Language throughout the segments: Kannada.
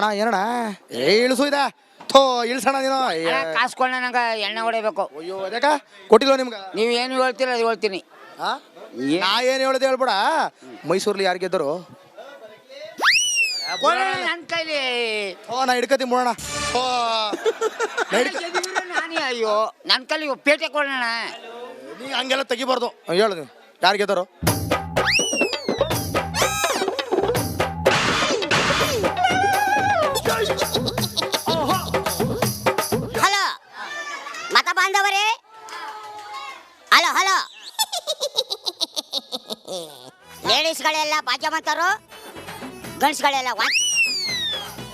ಅಣ್ಣ ಏನಣ್ಣ ಇಳಿಸು ಇದೆ ಥೋ ಇಳಿಸೋಣ ನೀನು ಕಾಸ್ಕೊಂಡ ನಂಗೆ ಎಣ್ಣೆ ಹೊಡಿಬೇಕು. ಅಯ್ಯೋ ಅದಕ್ಕ ಕೊಟ್ಟಿಲ್ವ ನಿಮ್ಗೆ? ನೀವು ಏನು ಹೇಳ್ತೀರ ಅದು ಹೇಳ್ತೀನಿ. ನಾ ಏನು ಹೇಳ್ದೆ ಹೇಳ್ಬೇಡ. ಮೈಸೂರಲ್ಲಿ ಯಾರು ಗೆದ್ದರು? ನನ್ನ ಕೈಲಿ ನಾ ಹಿಡ್ಕತಿ ಬಿಡೋಣ. ನಾನೇ ಅಯ್ಯೋ ನನ್ನ ಕೈಲಿ ಪೇಟೆ ಕೊಡೋಣ. ನೀ ಹಂಗೆಲ್ಲ ತೆಗಿಬಾರ್ದು. ಹೇಳು ಯಾರು ಗೆದ್ದರು? ಹಲೋ ಮತ ಬಾಂಧವರೇ, ಹಲೋ ಹಲೋ ಲೇಡೀಸ್ಗಳೆಲ್ಲ ಭಾಗ್ಯವಂತರು, ಗಂಡ್ಸ್ಗಳೆಲ್ಲ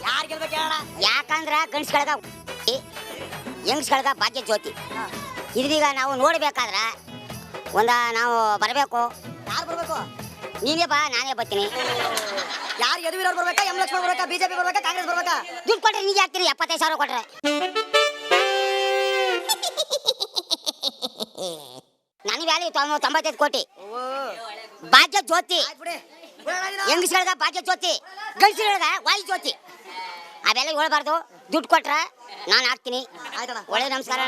ಯಾರು ಗೆಲ್ಬೇಕು ಹೇಳೋಣ? ಯಾಕಂದ್ರೆ ಗಂಡ್ಸ್ಗಳ್ಗ ಹೆಂಗ್ಸ್ಗಳ್ಗ ಭಾಗ್ಯ ಜ್ಯೋತಿ. ಇದೀಗ ನಾವು ನೋಡ್ಬೇಕಾದ್ರೆ ನಾವು ಬರಬೇಕು. ಯಾರು ಬರಬೇಕು? ನೀವೇ ಬಾ, ನಾನೇ ಬರ್ತೀನಿ. ಯಾರು ಯದುವೀರವ್ರು ಬರ್ಬೇಕಾ, ಎಂ ಲಕ್ಷ್ಮಣ್ ಬರ್ಬೇಕಾ, ಬಿಜೆಪಿ ಬರ್ಬೇಕಾ, ಕಾಂಗ್ರೆಸ್ ಬರ್ಬೇಕಾ? ದುಡ್ಡು ಕೊಟ್ರೆ ನೀಗೆ ಹಾಕ್ತೀನಿ. 75,000 ಕೊಟ್ರೆ ನನ್ನ ವ್ಯಾಲ್ಯೂ 95 ಕೋಟಿ. ಭಾಗ್ಯ ಜ್ಯೋತಿ ಹೆಂಗಸ್ಗಳ್ಗ ಭಾಗ್ಯ ಜ್ಯೋತಿ, ಗಂಡಸ್ಗಳ್ಗ ವಾಯು ಜ್ಯೋತಿ. ಅವೆಲ್ಲ ಹೇಳ್ಬಾರ್ದು. ದುಡ್ಡು ಕೊಟ್ರೆ ನಾನು ಹಾಕ್ತೀನಿ. ಒಳ್ಳೆ ನಮಸ್ಕಾರ.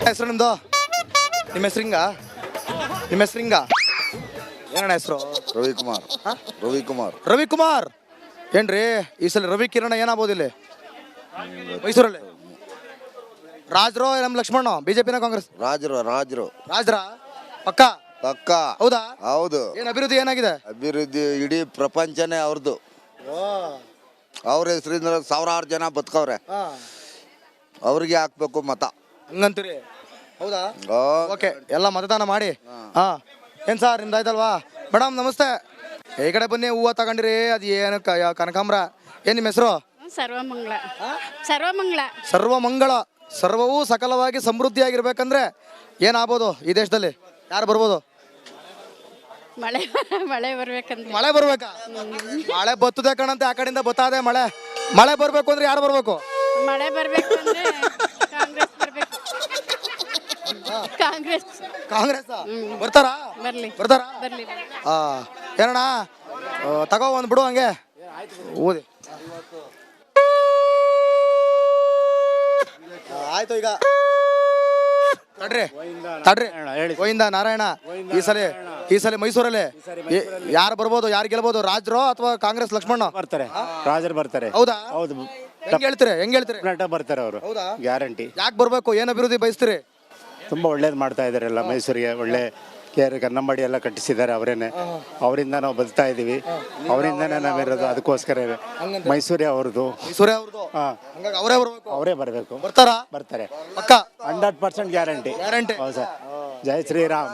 ಹೆಸರು ನಿಮ್ದು? ನಿಮ್ಮ ಹೆಸರಿಂಗ? ನಿಮ್ಮ ಹೆಸರಿಂಗ ಏನಣ್ಣ ಹೆಸರು? ರವಿಕುಮಾರ್. ರವಿಕುಮಾರ್. ರವಿಕುಮಾರ್ ಏನ್ರಿ ಈ ಸಲ ರವಿ ಕಿರಣ ಏನಾಗ್ಬೋದು ಮೈಸೂರಲ್ಲಿ? ರಾಜ್ರು ನಮ್ಮ ಲಕ್ಷ್ಮಣ, ಬಿಜೆಪಿನ ಕಾಂಗ್ರೆಸ್? ರಾಜರು. ರಾಜ್ರ ಪಕ್ಕ ಪಕ್ಕ. ಹೌದಾ? ಹೌದು. ಏನ್ ಅಭಿವೃದ್ಧಿ ಏನಾಗಿದೆ? ಅಭಿವೃದ್ಧಿ ಇಡೀ ಪ್ರಪಂಚನೇ ಅವ್ರದ್ದು. ಅವ್ರ ಹೆಸರಿಂದ ಸಾವಿರಾರು ಜನ ಬದುಕವ್ರೆ. ಅವ್ರಿಗೆ ಹಾಕ್ಬೇಕು ಮತ. ಹಂಗಂತೀರಿ? ಹೌದಾ? ಓಕೆ, ಎಲ್ಲ ಮತದಾನ ಮಾಡಿ. ಏನ್ ಸರ್ ನಿಮ್ದು ಆಯ್ತಲ್ವಾ? ಮೇಡಮ್ ನಮಸ್ತೆ. ಈ ಕಡೆ ಬನ್ನಿ. ಹೂವು ತಗೊಂಡಿರಿ. ಅದು ಏನು ಕನಕಾಂಬ್ರ. ಏನ್ ನಿಮ್ಮ ಹೆಸರು? ಸರ್ವಮಂಗಳ. ಸರ್ವಮಂಗಳ. ಸರ್ವಮಂಗಳ. ಸರ್ವವೂ ಸಕಲವಾಗಿ ಸಮೃದ್ಧಿಯಾಗಿರ್ಬೇಕಂದ್ರೆ ಏನಾಗ್ಬೋದು ಈ ದೇಶದಲ್ಲಿ? ಯಾರು ಬರ್ಬೋದು? ಮಳೆ ಬರ್ಬೇಕಂದ್ರೆ ಮಳೆ ಬರ್ಬೇಕಾ? ಮಳೆ ಬತ್ತದೆ ಕಣಂತೆ. ಆ ಕಡೆಯಿಂದ ಬತ್ತಾದೆ ಮಳೆ. ಮಳೆ ಬರ್ಬೇಕು ಅಂದ್ರೆ ಯಾರು ಬರ್ಬೇಕು? ಮಳೆ ಬರ್ಬೇಕು ಅಂದ್ರೆ ಕಾಂಗ್ರೆಸ್ ಬರ್ಬೇಕು. ಕಾಂಗ್ರೆಸ್ ಬರ್ತಾರಾ? ಬರ್ತಾರಾ? ಬರ್ಲಿ. ಏನಣ್ಣ ತಗೋ ಒಂದ್ ಬಿಡು ಹಂಗೆ ಓದಿ. ಆಯ್ತು ಈಗ ತಡ್ರಿ. ಗೋವಿಂದ ನಾರಾಯಣ. ಈ ಸಲ ಮೈಸೂರಲ್ಲಿ ಯಾರು ಬರ್ಬೋದು, ಯಾರು ಗೆಲ್ಬೋದು? ರಾಜ್ರು ಅಥವಾ ಕಾಂಗ್ರೆಸ್ ಲಕ್ಷ್ಮಣ? ಬರ್ತಾರೆ. ರಾಜರು ಬರ್ತಾರೆ. ಹೌದಾ? ಹೌದು. ಹೆಂಗ್ ಹೇಳ್ತೀರಿ? ಬರ್ತಾರೆ ಅವರು. ಹೌದಾ? ಗ್ಯಾರಂಟಿ. ಯಾಕೆ ಬರ್ಬೇಕು? ಏನ್ ಅಭಿವೃದ್ಧಿ ಬಯಸ್ತೀರಿ? ತುಂಬಾ ಒಳ್ಳೇದು ಮಾಡ್ತಾ ಇದಾರೆ ಎಲ್ಲ ಮೈಸೂರಿಗೆ. ಒಳ್ಳೆ ಕನ್ನಂಬಾಡಿ ಎಲ್ಲ ಕಟ್ಟಿಸಿದ್ದಾರೆ ಅವರೇನೆ. ಅವರಿಂದ ನಾವು ಬದುಕ್ತಾ ಇದೀವಿ. ಅವರಿಂದನೇ ನಾವಿರೋದು. ಅದಕ್ಕೋಸ್ಕರ ಮೈಸೂರೇ ಅವ್ರದ್ದು. ಅವರೇ ಬರಬೇಕು. ಬರ್ತಾರೆ. ಪಕ್ಕ 100% ಗ್ಯಾರಂಟಿ. ಹೌದು ಸರ್. ಜೈ ಶ್ರೀರಾಮ್.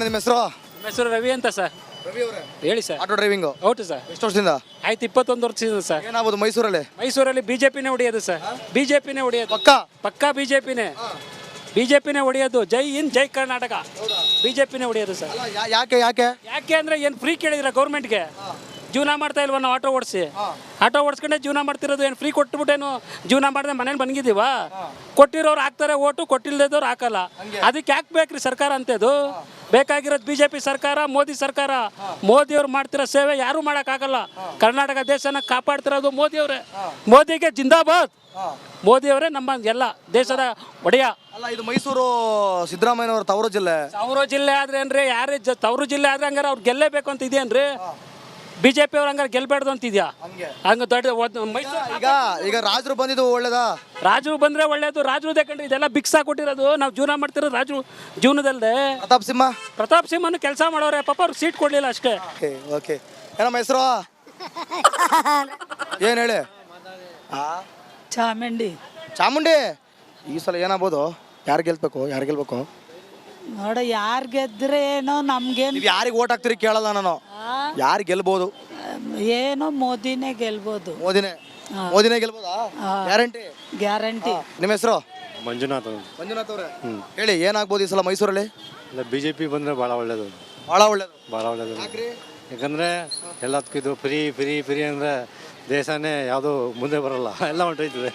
ನಿಮ್ಮ ಹೆಸರು? ಹೆಸರು ರವಿ ಅಂತ ಸರ್. ರವಿ ಅವರೇ ಹೇಳಿ ಸರ್. Auto driving? ಹೌದು ಸರ್. ಎಷ್ಟು ವರ್ಷದಿಂದ ಆಯ್ತು? 21 ವರ್ಷದಿಂದ ಸರ್. ಏನಾಗ್ಬೋದು ಮೈಸೂರಲ್ಲಿ? ಬಿಜೆಪಿನೇ ಹೊಡೆಯೋದು ಸರ್. ಬಿಜೆಪಿನೇ ಹೊಡೆಯೋದು. ಪಕ್ಕಾ ಬಿಜೆಪಿನೇ ಹೊಡೆಯೋದು. ಜೈ ಹಿಂದ್, ಜೈ ಕರ್ನಾಟಕ. ಬಿಜೆಪಿನೇ ಹೊಡೆಯೋದು ಸರ್. ಯಾಕೆ ಅಂದ್ರೆ ಏನು ಫ್ರೀ ಕೇಳಿದ್ರ ಗೌರ್ಮೆಂಟ್ಗೆ? ಜೀವನ ಮಾಡ್ತಾ ಇಲ್ವ ನಾವು? ಆಟೋ ಓಡಿಸ್ಕೊಂಡೆ ಜೀವನ ಮಾಡ್ತಿರೋದು. ಏನು ಫ್ರೀ ಕೊಟ್ಬಿಟ್ಟೇನು ಜೀವನ ಮಾಡಿದ್ರೆ ಮನೇಲಿ ಬಂದಿದ್ದೀವ? ಕೊಟ್ಟಿರೋರು ಹಾಕ್ತಾರೆ ಓಟು, ಕೊಟ್ಟಿಲ್ದವ್ರು ಹಾಕಲ್ಲ. ಅದಕ್ಕೆ ಯಾಕೆ ಬೇಕ್ರಿ ಸರ್ಕಾರ ಅಂತದ್ದು? ಬೇಕಾಗಿರೋದು ಬಿಜೆಪಿ ಸರ್ಕಾರ, ಮೋದಿ ಸರ್ಕಾರ. ಮೋದಿಯವ್ರು ಮಾಡ್ತಿರೋ ಸೇವೆ ಯಾರು ಮಾಡೋಕ್ಕಾಗಲ್ಲ. ಕರ್ನಾಟಕ ದೇಶನ ಕಾಪಾಡ್ತಿರೋದು ಮೋದಿಯವರೇ. ಮೋದಿಗೆ ಜಿಂದಾಬಾದ್. ಮೋದಿಯವರೇ ನಮ್ಮ ಎಲ್ಲ ದೇಶದ ಒಡೆಯ. ಅಲ್ಲ, ಇದು ಮೈಸೂರು ಸಿದ್ದರಾಮಯ್ಯನವರ ತವರು ಜಿಲ್ಲೆ ಆದ್ರೆ ಏನ್ರಿ? ಯಾರೇ ತವರು ಜಿಲ್ಲೆ ಆದ್ರೆ ಹಂಗಾರೆ ಅವ್ರು ಗೆಲ್ಲೇಬೇಕು ಅಂತ ಇದೆಯೇನ್ರಿ? ಬಿಜೆಪಿ ಅವ್ರ ಹಂಗಾರೆ ಗೆಲ್ಬೇಡ್ದು ಅಂತಿದ್ಯಾ? ಹಂಗ ದೊಡ್ಡ ಈಗ ರಾಜರು ಬಂದಿದ್ದು ಒಳ್ಳೇದಾ? ರಾಜರು ಬಂದ್ರೆ ಒಳ್ಳೇದು. ರಾಜರು ಕಂಡ್ರೆ ಇದೆಲ್ಲ ಭಿಕ್ಷಾ ಕೊಟ್ಟಿರೋದು. ನಾವು ಜೀವನ ಮಾಡ್ತಿರೋದು ರಾಜರು ಜೀವನದಲ್ಲದೆ. ಪ್ರತಾಪ್ ಸಿಂಹನು ಕೆಲಸ ಮಾಡೋರೆ ಪಾಪ. ಅವ್ರಿಗೆ ಸೀಟ್ ಕೊಡ್ಲಿಲ್ಲ ಅಷ್ಟೇ. ಏನಮ್ಮ ಹೆಸರು? ಏನ್ ಹೇಳಿ? ಚಾಮುಂಡಿ. ಈ ಸಲ ಏನಾಗ್ಬೋದು? ಯಾರು ಗೆಲ್ಬೇಕು? ನೋಡ, ಯಾರು ಗೆದ್ರೆ ಏನೋ ನಮ್ಗೇನು. ಯಾರಿಗೆ ಓಟ್ ಹಾಕ್ತಿರಿ ಕೇಳಲ್ಲ ನಾನು. ಯಾರು ಗೆಲ್ಬೋದು? ಏನೋ ಮೋದಿನೇ ಗೆಲ್ಬೋದು. ಮೋದಿನೇ ಗೆಲ್ಬೋದಾ? ಗ್ಯಾರಂಟಿ. ನಿಮ್ಮ ಹೆಸರು? ಮಂಜುನಾಥ್ ಅವರೇ ಹೇಳಿ, ಏನಾಗ್ಬೋದು ಈ ಸಲ ಮೈಸೂರಲ್ಲಿ? ಬಿಜೆಪಿ ಬಂದ್ರೆ ಬಹಳ ಒಳ್ಳೇದು. ಬಹಳ ಒಳ್ಳೇದು. ಬಹಳ ಒಳ್ಳೇದು. ಯಾಕಂದರೆ ಎಲ್ಲದಕ್ಕೂ ಇದು ಫ್ರೀ ಫ್ರೀ ಫ್ರೀ ಅಂದರೆ ದೇಶನೇ ಯಾವುದೂ ಮುಂದೆ ಬರಲ್ಲ, ಎಲ್ಲ ಹೊಂಟೋಯ್ತದೆ.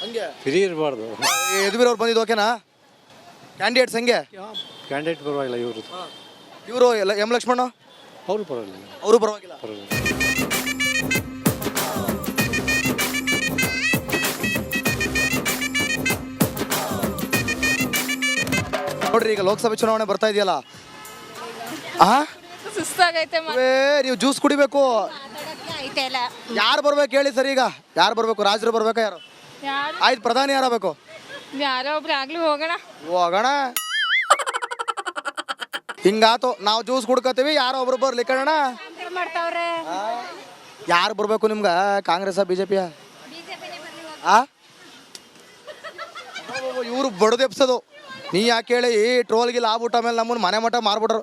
ಹಂಗೆ ಫ್ರೀ ಇರಬಾರ್ದು. ಯದುವೀರ್ ಅವ್ರು ಬಂದಿದ್ದು ಓಕೆನಾ? ಕ್ಯಾಂಡಿಡೇಟ್ಸ್ ಹೆಂಗೆ? ಕ್ಯಾಂಡಿಡೇಟ್ ಪರವಾಗಿಲ್ಲ, ಇವರು ಇವರು ಎಂ ಲಕ್ಷ್ಮಣ ಅವರು ಪರವಾಗಿಲ್ಲ, ಅವರು ಪರವಾಗಿಲ್ಲ. ನೋಡ್ರಿ, ಈಗ ಲೋಕಸಭೆ ಚುನಾವಣೆ ಬರ್ತಾ ಇದೆಯಲ್ಲ, ಸುಸ್ತಾಗೈತೆ ನೀವು ಜ್ಯೂಸ್ ಕುಡಿಬೇಕು. ಐತೆಲ್ಲ ಯಾರು ಬರ್ಬೇಕು ಹೇಳಿ ಸರ್? ಈಗ ಯಾರು ಬರ್ಬೇಕು? ರಾಜರು ಬರ್ಬೇಕಾ? ಯಾರು ಯಾರು ಆಯ್ತು, ಪ್ರಧಾನಿ ಯಾರಾಗಬೇಕು? ಯಾರೋ ಒಬ್ರು ಆಗ್ಲಿ ಹೋಗೋಣ. ಹೋಗೋಣ. ಹಿಂಗಾತು, ನಾವು ಜ್ಯೂಸ್ ಕುಡ್ಕೋತೀವಿ, ಯಾರೋ ಒಬ್ರು ಬರ್ಲಿ ಕಣ. ಮಾಡ್ತಾವ್ರೆ ಯಾರು ಬರ್ಬೇಕು ನಿಮ್ಗ? ಕಾಂಗ್ರೆಸ್ ಬಿಜೆಪಿಯ? ಇವರು ಬಡದು ಎಪ್ಸೋದು. ನೀ ಯಾಕೆ ಹೇಳಿ? ಈ ಟ್ರೋಲ್ಗೆ ಲಾಭ ಮೇಲೆ ನಮ್ಮನ್ನು ಮನೆ ಮಠ ಮಾರ್ಬಿಟ್ರು.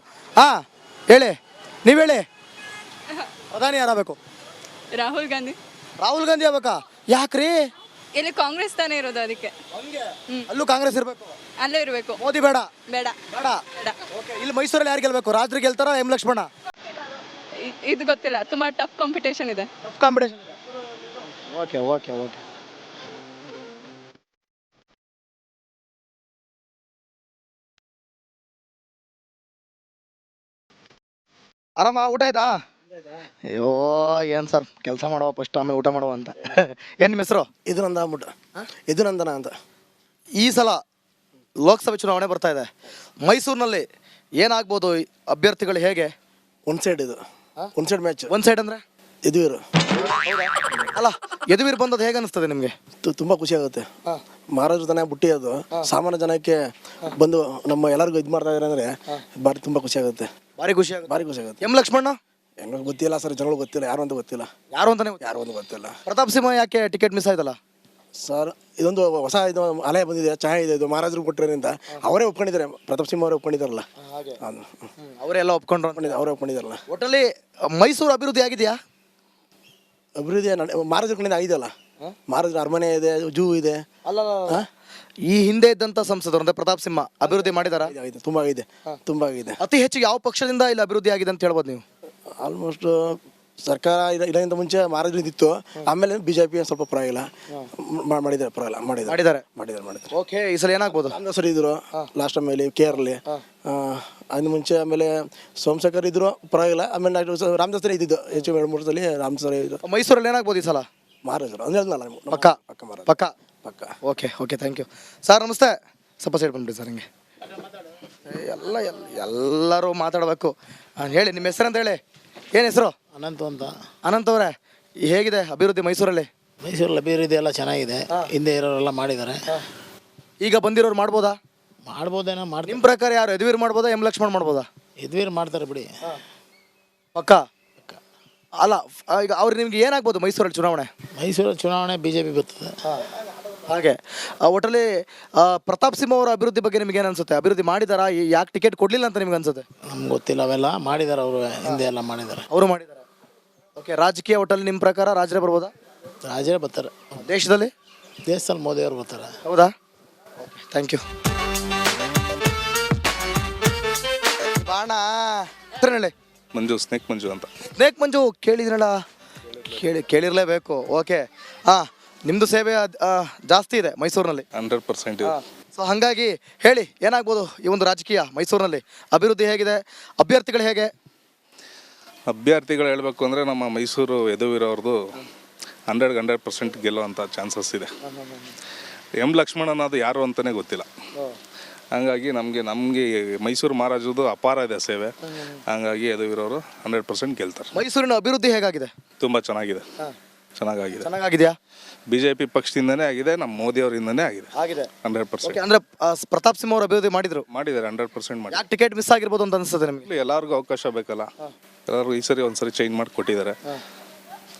ಹೇಳಿ, ನೀವು ಹೇಳಿ, ಪ್ರಧಾನಿ ಯಾರಾಗಬೇಕು? ರಾಹುಲ್ ಗಾಂಧಿ. ರಾಹುಲ್ ಗಾಂಧಿ ಆಗ್ಬೇಕಾ? ಯಾಕ್ರಿ? ಇಲ್ಲಿ ಕಾಂಗ್ರೆಸ್ ತಾನೇ ಇರೋದು, ಅದಕ್ಕೆ ಅಲ್ಲೂ ಕಾಂಗ್ರೆಸ್ ಇರ್ಬೇಕು? ಅಲ್ಲೇ ಇರಬೇಕು. ಮೋದಿ ಬೇಡ? ಬೇಡ ಬೇಡ. ಓಕೆ, ಇಲ್ಲಿ ಮೈಸೂರಲ್ಲಿ ಯಾರು ಗೆಲ್ಬೇಕು? ರಾಜ್ರು ಗೆಲ್ತಾರ ಎಂ ಲಕ್ಷ್ಮಣ? ಇದು ಗೊತ್ತಿಲ್ಲ, ತುಂಬಾ ಟಫ್ ಕಾಂಪಿಟೇಷನ್ ಇದೆ. Tough competition. Okay okay okay. ಆರಾಮ? ಊಟ ಆಯ್ತಾ? ಅಯ್ಯೋ ಏನು ಸರ್, ಕೆಲಸ ಮಾಡುವ ಫಸ್ಟ್, ಆಮೇಲೆ ಊಟ ಮಾಡುವ ಅಂತ. ಏನು ನಿಮ್ಮ ಹೆಸರು? ಇದು ನಂದ ಅಂದ್ಬಿಟ್ಟು, ಇದು ನಂದನ ಅಂತ. ಈ ಸಲ ಲೋಕಸಭೆ ಚುನಾವಣೆ ಬರ್ತಾ ಇದೆ. ಮೈಸೂರಿನಲ್ಲಿ ಏನಾಗ್ಬೋದು? ಅಭ್ಯರ್ಥಿಗಳು ಹೇಗೆ? ಒಂದು ಸೈಡ್ ಇದು, ಒಂದು ಸೈಡ್ ಮ್ಯಾಚ್. ಒಂದು ಸೈಡ್ ಅಂದರೆ ಯದುವೀರು. ಅಲ್ಲ, ಯದುವೀರ್ ಬಂದದ್ದು ಹೇಗೆ ಅನಿಸ್ತದೆ ನಿಮಗೆ? ತುಂಬ ಖುಷಿ ಆಗುತ್ತೆ. ಮಹಾರಾಜರು ತಾನೇ ಬುಟ್ಟಿ ಅದು ಸಾಮಾನ್ಯ ಜನಕ್ಕೆ ಬಂದು ನಮ್ಮ ಎಲ್ಲರಿಗೂ ಇದು ಮಾಡ್ತಾ ಇದ್ದಾರೆ ಅಂದರೆ ಭಾರಿ ತುಂಬ ಖುಷಿ ಆಗುತ್ತೆ. ಭಾರಿ ಖುಷಿ ಆಗುತ್ತೆ. ಭಾರಿ ಖುಷಿ ಆಗುತ್ತೆ. ಎಂ ಲಕ್ಷ್ಮಣ ಹೆಂಗ ಗೊತ್ತಿಲ್ಲ ಸರ್, ಜನಗಳು ಗೊತ್ತಿಲ್ಲ, ಯಾರು ಅಂತ ಗೊತ್ತಿಲ್ಲ. ಯಾರು ಅಂತಾನೆ ಯಾರು ಅಂತ ಗೊತ್ತಿಲ್ಲ. ಪ್ರತಾಪ್ ಸಿಂಹ ಯಾಕೆ ಟಿಕೆಟ್ ಮಿಸ್ ಆಯ್ತಲ್ಲ ಸರ್? ಇದೊಂದು ಹೊಸ ಇದು ಅಲೆ ಬಂದಿದೆ, ಛಾಯೆ ಇದೆ, ಇದು ಮಹಾರಾಜರು ಕೊಟ್ಟಿರೋದ್ರಿಂದ ಅವರೇ ಒಪ್ಕೊಂಡಿದ್ದಾರೆ. ಪ್ರತಾಪ್ ಸಿಂಹ ಅವರೇ ಒಪ್ಕೊಂಡಿದ್ದಾರಲ್ಲ, ಅವರೆಲ್ಲ ಒಪ್ಕೊಂಡ್ರು. ಅವರೇ ಒಪ್ಕೊಂಡಿದ್ದಾರಲ್ಲ. ಒಟ್ಟಲ್ಲಿ ಮೈಸೂರು ಅಭಿವೃದ್ಧಿ ಆಗಿದೆಯಾ? ಅಭಿವೃದ್ಧಿ ಮಹಾರಾಜರ ಕಡೆಯಿಂದ ಆಗಿದೆಯಲ್ಲ. ಮಹಾರಾಜರ ಅರಮನೆ ಇದೆ, ಜೂ ಇದೆ. ಅಲ್ಲ, ಈ ಹಿಂದೆ ಇದ್ದಂತ ಸಂಸದರು ಅಂದ್ರೆ ಪ್ರತಾಪ್ ಸಿಂಹ ಅಭಿವೃದ್ಧಿ ಮಾಡಿದಾರ? ತುಂಬ ಆಗಿದೆ, ತುಂಬ ಆಗಿದೆ. ಅತಿ ಹೆಚ್ಚು ಯಾವ ಪಕ್ಷದಿಂದ ಇಲ್ಲಿ ಅಭಿವೃದ್ಧಿ ಆಗಿದೆ ಅಂತ ಹೇಳ್ಬೋದು ನೀವು? ಆಲ್ಮೋಸ್ಟ್ ಸರ್ಕಾರ ಇದಕ್ಕಿಂತ ಮುಂಚೆ ಮಹಾರಾಜರಿಂದ ಇತ್ತು, ಆಮೇಲೆ ಬಿಜೆಪಿ ಸ್ವಲ್ಪ ಪರವಾಗಿಲ್ಲ ಮಾಡಿದ್ದಾರೆ, ಪರವಾಗಿಲ್ಲ ಮಾಡಿದ್ದಾರೆ. ಓಕೆ, ಈ ಸಲ ಏನಾಗ್ಬೋದು? ರಾಮದಾಸರು ಇದ್ರು ಲಾಸ್ಟ್ ಆಮೇಲೆ ಕೇರಳಿ, ಅದ್ರ ಮುಂಚೆ ಆಮೇಲೆ ಸೋಮಶೇಖರ್ ಇದ್ರು, ಪರವಾಗಿಲ್ಲ. ಆಮೇಲೆ ರಾಮದಾಸರೇ ಇದ್ದಿದ್ದು ಹೆಚ್ಚು 2-3 ಸಲ ರಾಮದಾಸರೇ ಇದ್ದು. ಮೈಸೂರಲ್ಲಿ ಏನಾಗ್ಬೋದು ಈ ಸಲ? ಮಹಾರಾಜರು ಅಂದ್ರೆ ಪಕ್ಕ ಪಕ್ಕ ಮಹಾರಾಜ ಪಕ್ಕ ಪಕ್ಕ. Okay okay, thank you sir. ನಮಸ್ತೆ. ಸ್ವಲ್ಪ ಸೈಡ್ ಬಂದ್ಬಿಡಿ ಸರ್. ಹಿಂಗೆ ಎಲ್ಲರೂ ಮಾತಾಡಬೇಕು. ಹೇಳಿ, ನಿಮ್ಮ ಹೆಸರಂತ ಹೇಳಿ. ಏನು ಹೆಸರು? ಅನಂತ ಅಂತ. ಅನಂತ್ ಅವರೇ, ಹೇಗಿದೆ ಅಭಿವೃದ್ಧಿ ಮೈಸೂರಲ್ಲಿ? ಮೈಸೂರಲ್ಲಿ ಅಭಿವೃದ್ಧಿ ಎಲ್ಲ ಚೆನ್ನಾಗಿದೆ, ಹಿಂದೆ ಇರೋರೆಲ್ಲ ಮಾಡಿದ್ದಾರೆ. ಈಗ ಬಂದಿರೋರು ಮಾಡ್ಬೋದಾ? ಮಾಡ್ಬೋದೇನೋ ಮಾಡ್ತಾರೆ. ನಿಮ್ಮ ಪ್ರಕಾರ ಯಾರು? ಯದುವೀರ್ ಮಾಡ್ಬೋದಾ, ಎಂ ಲಕ್ಷ್ಮಣ್ ಮಾಡ್ಬೋದಾ? ಯದುವೀರ್ ಮಾಡ್ತಾರೆ ಬಿಡಿ. ಪಕ್ಕ ಅಲ್ಲ, ಈಗ ಅವ್ರು ನಿಮ್ಗೆ ಏನಾಗ್ಬೋದು ಮೈಸೂರಲ್ಲಿ ಚುನಾವಣೆ? ಮೈಸೂರಲ್ಲಿ ಚುನಾವಣೆ ಬಿಜೆಪಿ ಬರ್ತದೆ. ಹಾಗೆ ಒಟ್ಟಲ್ಲಿ ಪ್ರತಾಪ್ ಸಿಂಹ ಅವರ ಅಭಿವೃದ್ಧಿ ಬಗ್ಗೆ ನಿಮ್ಗೆ ಏನು ಅನ್ಸುತ್ತೆ? ಅಭಿವೃದ್ಧಿ ಮಾಡಿದಾರಾ? ಯಾಕೆ ಟಿಕೆಟ್ ಕೊಡ್ಲಿಲ್ಲ ಅಂತ ನಿಮ್ಗೆ ಅನ್ಸುತ್ತೆ? ನಮ್ಗೆ ಗೊತ್ತಿಲ್ಲ, ಅವೆಲ್ಲ ಮಾಡಿದ್ದಾರೆ ಅವರು, ಹಿಂದೆ ಎಲ್ಲ ಮಾಡಿದ್ದಾರೆ. ಅವರು ಮಾಡಿದ್ದಾರೆ. ಓಕೆ, ರಾಜಕೀಯ ಒಟ್ಟಲ್ಲಿ ನಿಮ್ಮ ಪ್ರಕಾರ ರಾಜರೇ ಬರ್ಬೋದಾ? ರಾಜರೇ ಬರ್ತಾರೆ. ದೇಶದಲ್ಲಿ ಮೋದಿ ಅವರು ಬರ್ತಾರೆ. ಹೌದಾ? Okay, thank you. ಬಾಣ ಹೇಳಿ. ಮಂಜು, ಸ್ನೇಕ್ ಮಂಜು ಅಂತ. ಸ್ನೇಕ್ ಮಂಜು ಕೇಳಿದ್ರಲ್ಲ? ಕೇಳಿರ್ಲೇಬೇಕು. ಓಕೆ, ನಿಮ್ಮದು ಸೇವೆ ಜಾಸ್ತಿ ಇದೆ ಮೈಸೂರಿನಲ್ಲಿ. 100% ಇದೆ. ಸೊ ಹಾಗಾಗಿ ಹೇಳಿ, ಏನಾಗ್ಬೋದು ಈ ಒಂದು ರಾಜಕೀಯ ಮೈಸೂರಿನಲ್ಲಿ? ಅಭಿವೃದ್ಧಿ ಹೇಗಿದೆ? ಅಭ್ಯರ್ಥಿಗಳು ಹೇಗೆ? ಅಭ್ಯರ್ಥಿಗಳು ಹೇಳಬೇಕು ಅಂದರೆ ನಮ್ಮ ಮೈಸೂರು ಯದುವೀರ್ ಅವ್ರದ್ದು 100% ಗೆಲ್ಲುವಂಥ ಚಾನ್ಸಸ್ ಇದೆ. ಎಂ ಲಕ್ಷ್ಮಣನ್ ಅದು ಯಾರು ಅಂತಲೇ ಗೊತ್ತಿಲ್ಲ. ಹಂಗಾಗಿ ನಮಗೆ ಮೈಸೂರು ಮಹಾರಾಜದ್ದು ಅಪಾರ ಇದೆ ಸೇವೆ. ಹಂಗಾಗಿ ಯದುವೀರ್ ಅವರು 100% ಗೆಲ್ತಾರೆ. ಮೈಸೂರಿನ ಅಭಿವೃದ್ಧಿ ಹೇಗಾಗಿದೆ? ತುಂಬ ಚೆನ್ನಾಗಿದೆ. ಚೆನ್ನಾಗಿದೆಯಾ? ಬಿಜೆಪಿ ಪಕ್ಷದಿಂದನೇ ಆಗಿದೆ, ನಮ್ಮ ಮೋದಿ ಅವರಿಂದನೇ ಆಗಿದೆ 100%. ಅಂದ್ರೆ ಪ್ರತಾಪ್ ಸಿಂಹ ಅವರು ಅಭಿವೃದ್ಧಿ ಮಾಡಿದ್ದಾರೆ 100% ಮಾಡಿ. ಯಾಕೆ ಟಿಕೆಟ್ ಮಿಸ್ ಆಗಿರ್ಬೋದು ಅಂತ ಅನಿಸ್ತದೆ ನಿಮಗೆ? ಎಲ್ಲರಿಗೂ ಅವಕಾಶ ಬೇಕಲ್ಲ, ಎಲ್ಲರಿಗೂ ಈ ಸರಿ ಒಂದ್ಸರಿ ಚೇಂಜ್ ಮಾಡಿ ಕೊಟ್ಟಿದ್ದಾರೆ,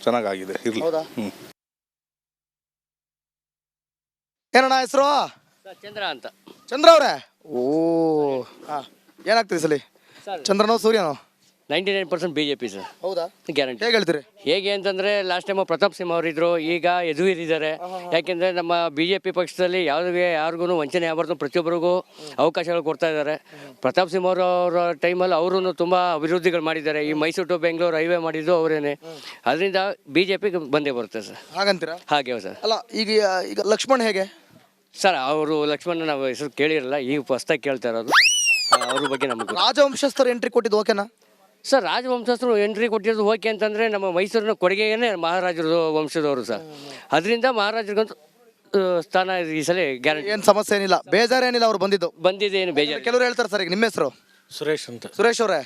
ಚೆನ್ನಾಗಿದೆ. ಇರ್ಲಿ. ಏನಣ್ಣ ಹೆಸರು? ಚಂದ್ರ ಅಂತ. ಚಂದ್ರ ಅವರೇ, ಓ ಏನಾಗ್ತದೆ ಸಲಿ? ಚಂದ್ರನೋ ಸೂರ್ಯನೋ? 99% BJP ಸರ್. ಹೌದಾ? ಗ್ಯಾರಂಟಿ. ಹೇಗೆ ಹೇಳ್ತೀರಿ? ಹೇಗೆ ಅಂತಂದರೆ ಲಾಸ್ಟ್ ಟೈಮು ಪ್ರತಾಪ್ ಸಿಂಹ ಅವರಿದ್ದರು, ಈಗ ಯದುವೀರಿದ್ದಾರೆ. ಯಾಕೆಂದರೆ ನಮ್ಮ BJP ಪಕ್ಷದಲ್ಲಿ ಯಾರಿಗೂ ವಂಚನೆ ಆಗಬಾರ್ದು, ಪ್ರತಿಯೊಬ್ಬರಿಗೂ ಅವಕಾಶಗಳು ಕೊಡ್ತಾ ಇದ್ದಾರೆ. ಪ್ರತಾಪ್ ಸಿಂಹ ಅವರ ಟೈಮಲ್ಲಿ ಅವರು ತುಂಬ ಅಭಿವೃದ್ಧಿಗಳು ಮಾಡಿದ್ದಾರೆ. ಈ ಮೈಸೂರು ಟು ಬೆಂಗಳೂರು ಹೈವೇ ಮಾಡಿದ್ದು ಅವರೇನೆ. ಅದರಿಂದ BJP ಬಂದೇ ಬರುತ್ತೆ ಸರ್. ಹಾಗಂತೀರಾ? ಹಾಗೆ ಸರ್. ಅಲ್ಲ ಈಗ ಲಕ್ಷ್ಮಣ್ ಹೇಗೆ ಸರ್ ಅವರು ಲಕ್ಷ್ಮಣ ನಾವು ಹೆಸರು ಕೇಳಿರಲ್ಲ, ಈಗ ಹೊಸ್ದಾಗಿ ಕೇಳ್ತಾ ಇರೋದು. ಅವ್ರ ಬಗ್ಗೆ ನಮಗೆ ರಾಜವಂಶಸ್ಥರು ಎಂಟ್ರಿ ಕೊಟ್ಟಿದ್ದು ಓಕೆನಾ? ಸರ್ ರಾಜವಂಶಸ್ಥರು ಎಂಟ್ರಿ ಕೊಟ್ಟಿರೋದು ಓಕೆ ಅಂತಂದರೆ ನಮ್ಮ ಮೈಸೂರಿನ ಕೊಡುಗೆಯೇ ಮಹಾರಾಜರು ವಂಶದವರು ಸರ್. ಅದರಿಂದ ಮಹಾರಾಜರಿಗಂತೂ ಸ್ಥಾನ ಈ ಸಲ ಗ್ಯಾರಂಟಿ. ಏನು ಸಮಸ್ಯೆ ಏನಿಲ್ಲ, ಬೇಜಾರೇನಿಲ್ಲ ಅವ್ರು ಬಂದಿದ್ದೇನು ಬೇಜಾರು. ಕೆಲವರು ಹೇಳ್ತಾರೆ ಸರ್. ಈಗ ನಿಮ್ಮ ಹೆಸರು? ಸುರೇಶ್ ಅಂತ. ಸುರೇಶ್ ಅವರೇ,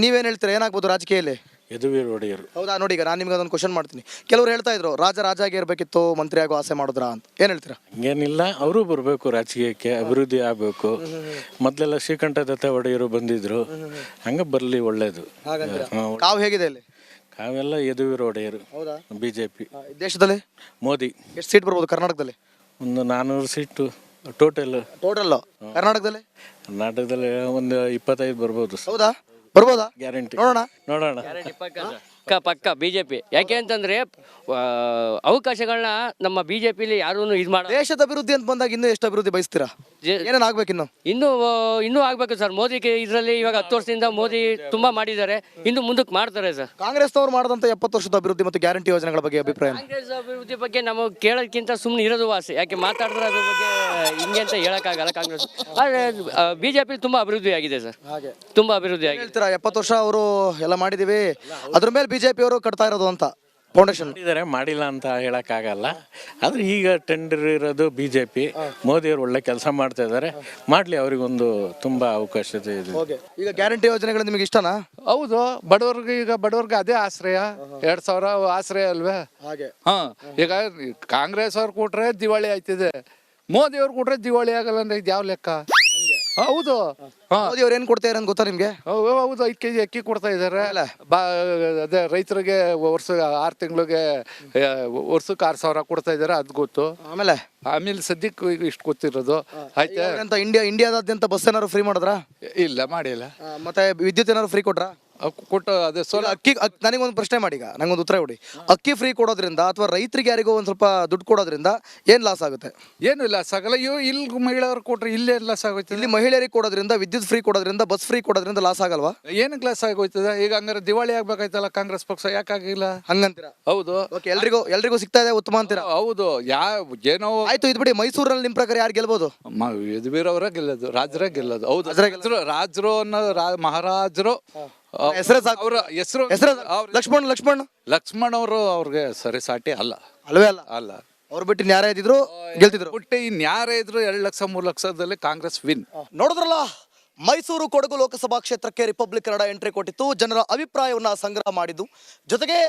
ನೀವೇನು ಹೇಳ್ತೀರಾ, ಏನಾಗ್ಬೋದು ರಾಜಕೀಯದಲ್ಲಿ? ಯದುವೀರ್ ಒಡೆಯರು. ಹೌದಾ? ನೋಡಿ, ಈಗ ನಾನು ನಿಮ್ಗೆ ಅದೊಂದು ಕ್ವಶನ್ ಮಾಡ್ತೀನಿ. ಕೆಲವರು ಹೇಳ್ತಾ ಇದ್ರು ರಾಜ ಆಗಿ ಇರಬೇಕಿತ್ತು, ಮಂತ್ರಿ ಆಗೋ ಆಸೆ ಮಾಡಿದ್ರಾ ಅಂತ. ಏನು ಹೇಳ್ತೀರಾ? ಹಂಗೇನಿಲ್ಲ, ಅವರು ಬರಬೇಕು ರಾಜಕೀಯಕ್ಕೆ, ಅಭಿವೃದ್ಧಿ ಆಗಬೇಕು. ಮೊದಲೆಲ್ಲ ಶ್ರೀಕಂಠ ದತ್ತ ಒಡೆಯರು ಬಂದಿದ್ರು, ಹಂಗೆ ಬರಲಿ, ಒಳ್ಳೇದು. ಕಾವು ಹೇಗಿದೆ ಇಲ್ಲಿ? ಕಾವೆಲ್ಲ ಯದುವೀರ್ ಒಡೆಯರು. ಹೌದಾ? BJP. ದೇಶದಲ್ಲಿ ಮೋದಿ. ಎಷ್ಟು ಸೀಟ್ ಬರ್ಬೋದು ಕರ್ನಾಟಕದಲ್ಲಿ? ಒಂದು 400 ಸೀಟು ಟೋಟಲ್. ಕರ್ನಾಟಕದಲ್ಲಿ ಒಂದು 25 ಬರ್ಬೋದು. ಹೌದಾ? ಬರ್ಬೋದಾ? ಗ್ಯಾರಂಟಿ. ನೋಡೋಣ. ಪಕ್ಕ BJP. ಯಾಕೆ ಅಂತಂದ್ರೆ ಅವಕಾಶಗಳನ್ನ ನಮ್ಮ BJPಲಿ ಯಾರೂ ಇದು ಮಾಡ. ದೇಶದ ಅಭಿವೃದ್ಧಿ ಅಂತ ಬಂದಾಗ ಇನ್ನೂ ಎಷ್ಟು ಅಭಿವೃದ್ಧಿ ಬಯಸ್ತೀರಾ? ಏನೇನು ಆಗ್ಬೇಕು ಇನ್ನೂ ಆಗ್ಬೇಕು ಸರ್. ಮೋದಿ ಇದರಲ್ಲಿ ಇವಾಗ 10 ವರ್ಷದಿಂದ ಮೋದಿ ತುಂಬಾ ಮಾಡಿದ್ದಾರೆ, ಇನ್ನು ಮುಂದಕ್ಕೆ ಮಾಡ್ತಾರೆ ಸರ್. ಕಾಂಗ್ರೆಸ್ನವ್ರು ಮಾಡಿದಂತ 70 ವರ್ಷದ ಅಭಿವೃದ್ಧಿ ಮತ್ತು ಗ್ಯಾರಂಟಿ ಯೋಜನೆಗಳ ಬಗ್ಗೆ ಅಭಿಪ್ರಾಯ? ಕಾಂಗ್ರೆಸ್ ಅಭಿವೃದ್ಧಿ ಬಗ್ಗೆ ನಮಗೆ ಕೇಳೋದಕ್ಕಿಂತ ಸುಮ್ಮನೆ ಇರೋದು ವಾಸಿ. ಯಾಕೆ ಮಾತಾಡಿದ್ರೆ ಅದ್ರ ಬಗ್ಗೆ ಹಿಂಗೆ ಅಂತ ಹೇಳೋಕ್ಕಾಗಲ್ಲ. ಕಾಂಗ್ರೆಸ್ ಆದರೆ BJP ತುಂಬಾ ಅಭಿವೃದ್ಧಿ ಆಗಿದೆ ಸರ್. ತುಂಬಾ ಅಭಿವೃದ್ಧಿ ಆಗಿದೆ. ಹೇಳ್ತೀರಾ 70 ವರ್ಷ ಅವರು ಎಲ್ಲ ಮಾಡಿದೀವಿ, ಅದ್ರ ಮೇಲೆ BJP ಅವರು ಕಟ್ತಾ ಇರೋದು ಅಂತ ಫೌಂಡೇಶನ್ ಮಾಡಿಲ್ಲ ಅಂತ ಹೇಳಕ್ಕಾಗಲ್ಲ. ಆದ್ರೆ ಈಗ ಟೆಂಡರ್ ಇರೋದು BJP. ಮೋದಿಯವರು ಒಳ್ಳೆ ಕೆಲಸ ಮಾಡ್ತಾ ಇದ್ದಾರೆ, ಮಾಡ್ಲಿ, ಅವ್ರಿಗೊಂದು ತುಂಬಾ ಅವಕಾಶತೆ ಇದೆ. ಈಗ ಗ್ಯಾರಂಟಿ ಯೋಜನೆಗಳು ನಿಮಗೆ ಇಷ್ಟನಾ? ಹೌದು, ಬಡವರ್ಗೆ ಅದೇ ಆಶ್ರಯ. 2000 ಆಶ್ರಯ ಅಲ್ವೇ? ಈಗ ಕಾಂಗ್ರೆಸ್ ಅವ್ರು ಕೊಟ್ರೆ ದಿವಾಳಿ ಆಯ್ತಿದೆ, ಮೋದಿ ಅವ್ರು ಕೊಟ್ರೆ ದಿವಾಳಿ ಆಗಲ್ಲ ಅಂದ್ರೆ ಇದು ಯಾವ ಲೆಕ್ಕ? ಹೌದು. ಮೋದಿ ಅವ್ರು ಏನ್ ಕೊಡ್ತಾ ಇದ್ದಾರೆ ಗೊತ್ತಾ ನಿಮ್ಗೆ? ಹೌದು, 5 kg ಅಕ್ಕಿ ಕೊಡ್ತಾ ಇದಾರೆ. ಅದೇ ರೈತರಿಗೆ ವರ್ಷ 6 ತಿಂಗಳಿಗೆ ವರ್ಷಕ್ಕೆ 6000 ಕೊಡ್ತಾ ಇದಾರೆ, ಅದ್ ಗೊತ್ತು. ಆಮೇಲೆ ಸದ್ಯಕ್ಕೆ ಈಗ ಇಷ್ಟು ಗೊತ್ತಿರೋದು. ಆಯ್ತಾ? ಇಂಡಿಯಾದಾದ್ಯಂತ ಬಸ್ ಏನಾದ್ರು ಫ್ರೀ ಮಾಡಿದ್ರಾ? ಇಲ್ಲ, ಮಾಡಿಲ್ಲ. ಮತ್ತೆ ವಿದ್ಯುತ್ ಏನಾದ್ರು ಫ್ರೀ ಕೊಟ್ರಾ? ಕೊಟ್ಟು ಅದೇ ಅಕ್ಕಿ. ನನಗೊಂದು ಪ್ರಶ್ನೆ ಮಾಡಿ, ಈಗ ನಂಗೊಂದು ಉತ್ತರ ಕೊಡಿ. ಅಕ್ಕಿ ಫ್ರೀ ಕೊಡೋದ್ರಿಂದ ಅಥವಾ ರೈತರಿಗೆ ಯಾರಿಗೋ ಒಂದ್ ಸ್ವಲ್ಪ ದುಡ್ಡು ಕೊಡೋದ್ರಿಂದ ಏನ್ ಲಾಸ್ ಆಗುತ್ತೆ? ಏನು ಲಾಸ್ ಆಗಲ್ಲ. ಇಲ್ಲಿ ಮಹಿಳೆಯರು ಕೊಟ್ರೆ ಇಲ್ಲೇ ಲಾಸ್ ಆಗೋಯ್ತದೆ. ಇಲ್ಲಿ ಮಹಿಳೆಯರಿಗೆ ಕೊಡೋದ್ರಿಂದ, ವಿದ್ಯುತ್ ಫ್ರೀ ಕೊಡೋದ್ರಿಂದ, ಬಸ್ ಫ್ರೀ ಕೊಡೋದ್ರಿಂದ ಲಾಸ್ ಆಗಲ್ವಾ? ಏನಕ್ಕೆ ಲಾಸ್ ಆಗೋಯ್ತದೆ? ಈಗ ಹಂಗಾರೆ ದಿವಾಳಿ ಆಗ್ಬೇಕಾಯ್ತಲ್ಲ ಕಾಂಗ್ರೆಸ್ ಪಕ್ಷ, ಯಾಕಾಗಿಲ್ಲ? ಹಂಗಂತೀರಾ? ಹೌದು. ಎಲ್ರಿಗೂ ಸಿಗ್ತಾ ಇದೆ, ಉತ್ತಮ ಅಂತೀರಾ? ಹೌದು. ಏನೋ ಆಯ್ತು, ಇದು ಬಿಡಿ. ಮೈಸೂರಲ್ಲಿ ನಿಮ್ ಪ್ರಕಾರ ಯಾರು ಗೆಲ್ಬಹುದು? ಯದುವೀರ್ ಅವರೇ ಗೆಲ್ಲೋದು, ರಾಜರೇ ಗೆಲ್ಲೋದು. ಹೌದು, ರಾಜರು ಅನ್ನೋ ಮಹಾರಾಜರು ಹೆಸರು. ಲಕ್ಷ್ಮಣ್ ಅವರು ಅವ್ರಿಗೆ ಸರಿ ಸಾಟಿ ಅಲ್ಲ. ಅಲ್ವೇ ಅಲ್ಲ. ಅವ್ರು ಬಿಟ್ಟು ಇನ್ಯಾರೇ ಇದ್ರು ಗೆಲ್ತಿದ್ರು. ಇನ್ಯಾರೇ ಇದ್ರು 2 ಲಕ್ಷ 3 ಲಕ್ಷದಲ್ಲಿ ಕಾಂಗ್ರೆಸ್ ವಿನ್. ನೋಡಿದ್ರಲ್ಲ, ಮೈಸೂರು ಕೊಡಗು ಲೋಕಸಭಾ ಕ್ಷೇತ್ರಕ್ಕೆ ರಿಪಬ್ಲಿಕ್ ಕನ್ನಡ ಎಂಟ್ರಿ ಕೊಟ್ಟಿತ್ತು. ಜನರ ಅಭಿಪ್ರಾಯವನ್ನ ಸಂಗ್ರಹ ಮಾಡಿದ್ದು. ಜೊತೆಗೆ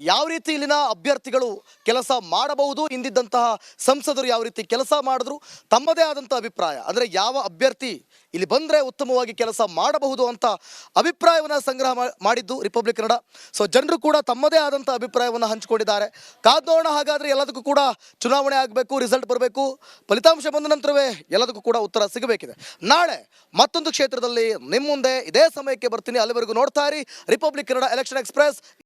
ಯಾವ ರೀತಿ ಇಲ್ಲಿನ ಅಭ್ಯರ್ಥಿಗಳು ಕೆಲಸ ಮಾಡಬಹುದು, ಹಿಂದಿದ್ದಂತಹ ಸಂಸದರು ಯಾವ ರೀತಿ ಕೆಲಸ ಮಾಡಿದ್ರು, ತಮ್ಮದೇ ಆದಂಥ ಅಭಿಪ್ರಾಯ, ಅಂದರೆ ಯಾವ ಅಭ್ಯರ್ಥಿ ಇಲ್ಲಿ ಬಂದರೆ ಉತ್ತಮವಾಗಿ ಕೆಲಸ ಮಾಡಬಹುದು ಅಂತ ಅಭಿಪ್ರಾಯವನ್ನು ಸಂಗ್ರಹ ಮಾಡಿದ್ದು ರಿಪಬ್ಲಿಕ್ ಕನ್ನಡ. ಸೊ ಜನರು ಕೂಡ ತಮ್ಮದೇ ಆದಂಥ ಅಭಿಪ್ರಾಯವನ್ನು ಹಂಚಿಕೊಂಡಿದ್ದಾರೆ. ಕಾದೋಣ. ಹಾಗಾದರೆ ಎಲ್ಲದಕ್ಕೂ ಕೂಡ ಚುನಾವಣೆ ಆಗಬೇಕು, ರಿಸಲ್ಟ್ ಬರಬೇಕು, ಫಲಿತಾಂಶ ಬಂದ ನಂತರವೇ ಎಲ್ಲದಕ್ಕೂ ಕೂಡ ಉತ್ತರ ಸಿಗಬೇಕಿದೆ. ನಾಳೆ ಮತ್ತೊಂದು ಕ್ಷೇತ್ರದಲ್ಲಿ ನಿಮ್ಮ ಮುಂದೆ ಇದೇ ಸಮಯಕ್ಕೆ ಬರ್ತೀನಿ. ಅಲ್ಲಿವರೆಗೂ ನೋಡ್ತಾ ಇರಿ ರಿಪಬ್ಲಿಕ್ ಕನ್ನಡ ಎಲೆಕ್ಷನ್ ಎಕ್ಸ್ಪ್ರೆಸ್.